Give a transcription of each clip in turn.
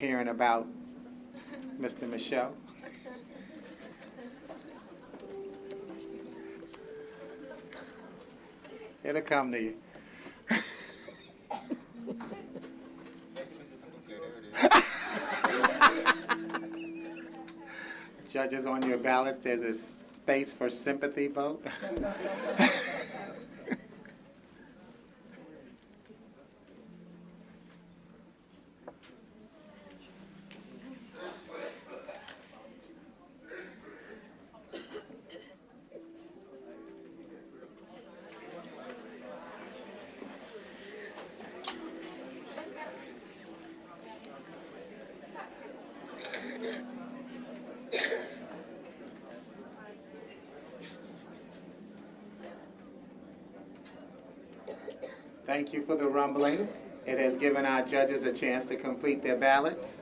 hearing about Mr. Michelle. It'll come to you. Judges, on your ballots, there's a space for sympathy vote. Thank you for the rumbling. It has given our judges a chance to complete their ballots.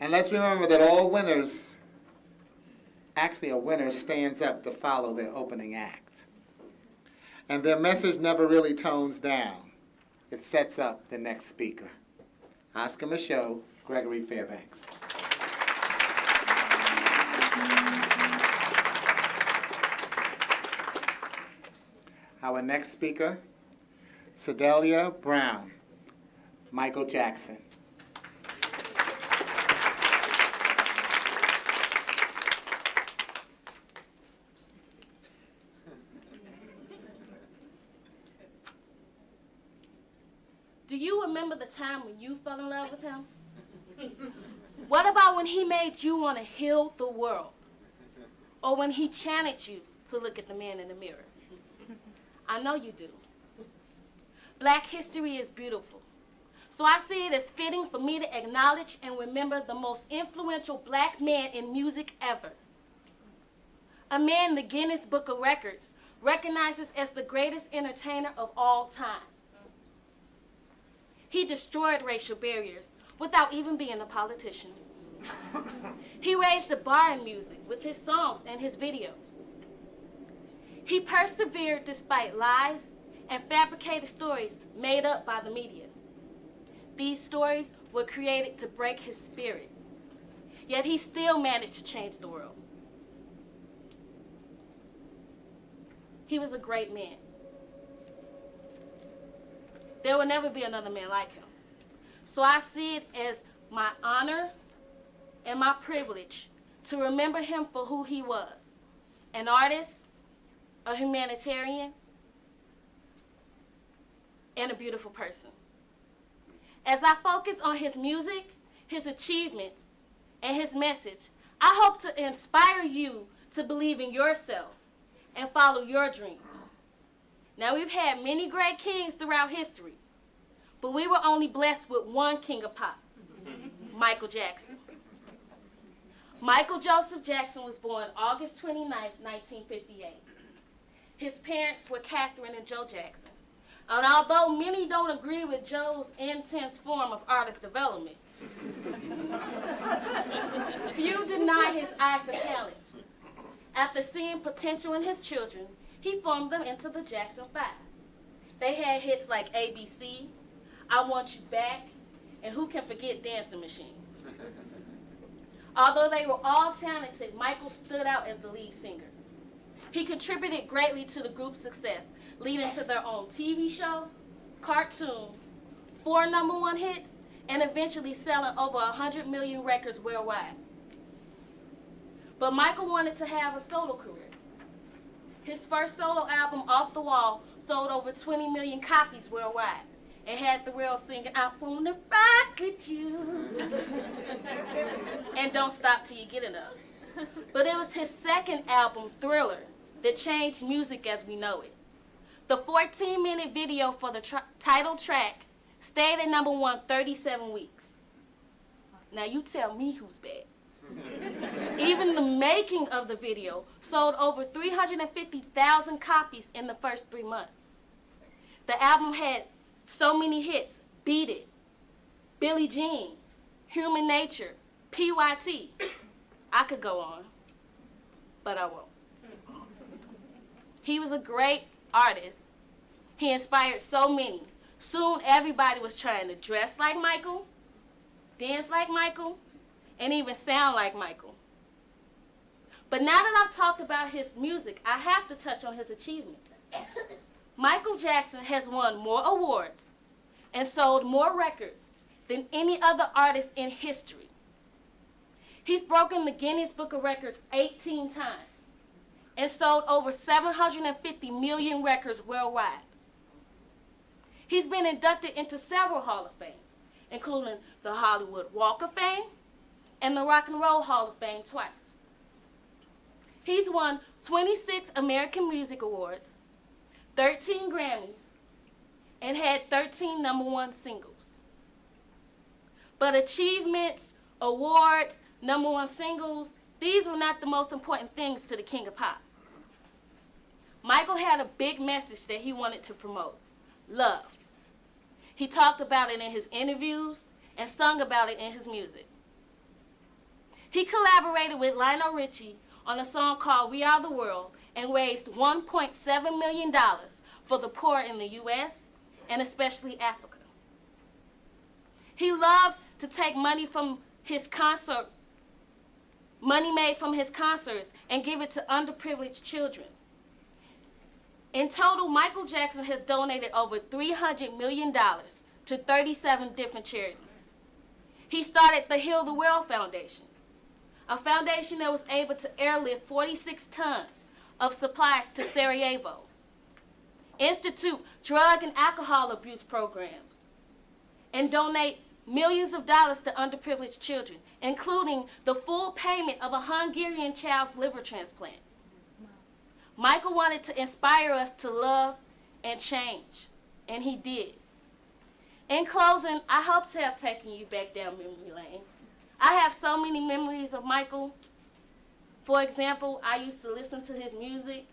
And let's remember that all winners, actually a winner stands up to follow their opening act. And their message never really tones down. It sets up the next speaker. Oscar Michaud, Gregory Fairbanks. Our next speaker, Sadelia Brown, Michael Jackson. Do you remember the time when you fell in love with him? What about when he made you want to heal the world? Or when he challenged you to look at the man in the mirror? I know you do. Black history is beautiful. So I see it as fitting for me to acknowledge and remember the most influential black man in music ever. A man the Guinness Book of Records recognizes as the greatest entertainer of all time. He destroyed racial barriers without even being a politician. He raised the bar in music with his songs and his videos. He persevered despite lies and fabricated stories made up by the media. These stories were created to break his spirit, yet he still managed to change the world. He was a great man. There will never be another man like him. So I see it as my honor and my privilege to remember him for who he was, an artist, a humanitarian, and a beautiful person. As I focus on his music, his achievements, and his message, I hope to inspire you to believe in yourself and follow your dreams. Now, we've had many great kings throughout history, but we were only blessed with one king of pop, Michael Jackson. Michael Joseph Jackson was born August 29, 1958. His parents were Catherine and Joe Jackson. And although many don't agree with Joe's intense form of artist development, few deny his eye for talent. After seeing potential in his children, he formed them into the Jackson 5. They had hits like ABC, I Want You Back, and who can forget Dancing Machine. Although they were all talented, Michael stood out as the lead singer. He contributed greatly to the group's success, leading to their own TV show, cartoon, 4 #1 hits, and eventually selling over 100 million records worldwide. But Michael wanted to have a solo career. His first solo album, Off the Wall, sold over 20 million copies worldwide and had the real singing, I wanna rock with you, and Don't Stop Till You Get Enough. But it was his second album, Thriller, that changed music as we know it. The 14-minute video for the title track stayed at #1 37 weeks. Now you tell me who's bad. Even the making of the video sold over 350,000 copies in the first 3 months. The album had so many hits: Beat It, Billie Jean, Human Nature, PYT. I could go on, but I won't. He was a great artist. He inspired so many. Soon everybody was trying to dress like Michael, dance like Michael, and even sound like Michael. But now that I've talked about his music, I have to touch on his achievements. Michael Jackson has won more awards and sold more records than any other artist in history. He's broken the Guinness Book of Records 18 times and sold over 750 million records worldwide. He's been inducted into several Hall of Fames, including the Hollywood Walk of Fame and the Rock and Roll Hall of Fame twice. He's won 26 American Music Awards, 13 Grammys, and had 13 #1 singles. But achievements, awards, #1 singles, these were not the most important things to the King of Pop. Michael had a big message that he wanted to promote: love. He talked about it in his interviews and sung about it in his music. He collaborated with Lionel Richie on a song called We Are the World and raised $1.7 million for the poor in the U.S. and especially Africa. He loved to take money from his money made from his concerts and give it to underprivileged children. In total, Michael Jackson has donated over $300 million to 37 different charities. He started the Heal the World Foundation, a foundation that was able to airlift 46 tons of supplies to Sarajevo, institute drug and alcohol abuse programs, and donate millions of dollars to underprivileged children, including the full payment of a Hungarian child's liver transplant. Michael wanted to inspire us to love and change, and he did. In closing, I hope to have taken you back down memory lane. I have so many memories of Michael. For example, I used to listen to his music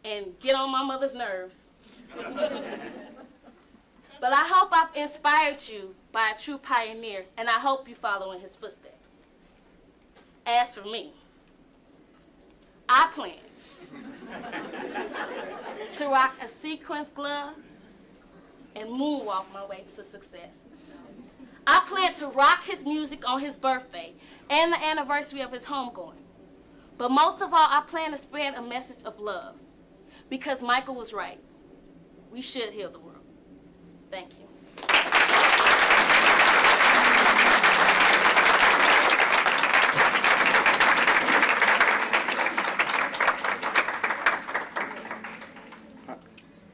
and get on my mother's nerves. But I hope I've inspired you by a true pioneer, and I hope you follow in his footsteps. As for me, I plan to rock a sequins glove and moonwalk my way to success. I plan to rock his music on his birthday and the anniversary of his homegoing. But most of all, I plan to spread a message of love, because Michael was right. We should heal the world. Thank you.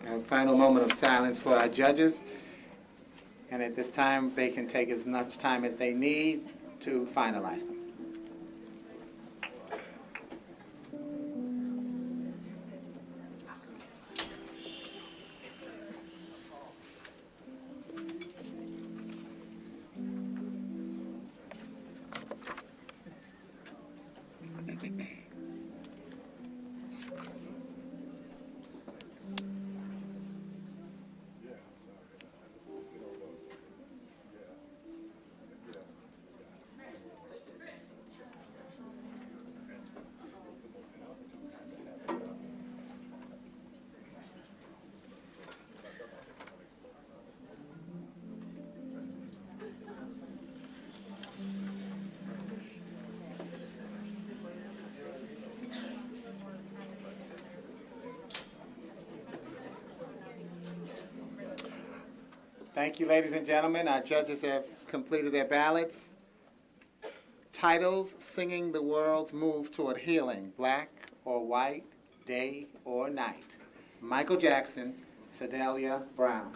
A final moment of silence for our judges. And at this time, they can take as much time as they need to finalize them. Thank you, ladies and gentlemen. Our judges have completed their ballots. Titles: Singing the World's Move Toward Healing, Black or White, Day or Night. Michael Jackson, Sadelia Brown.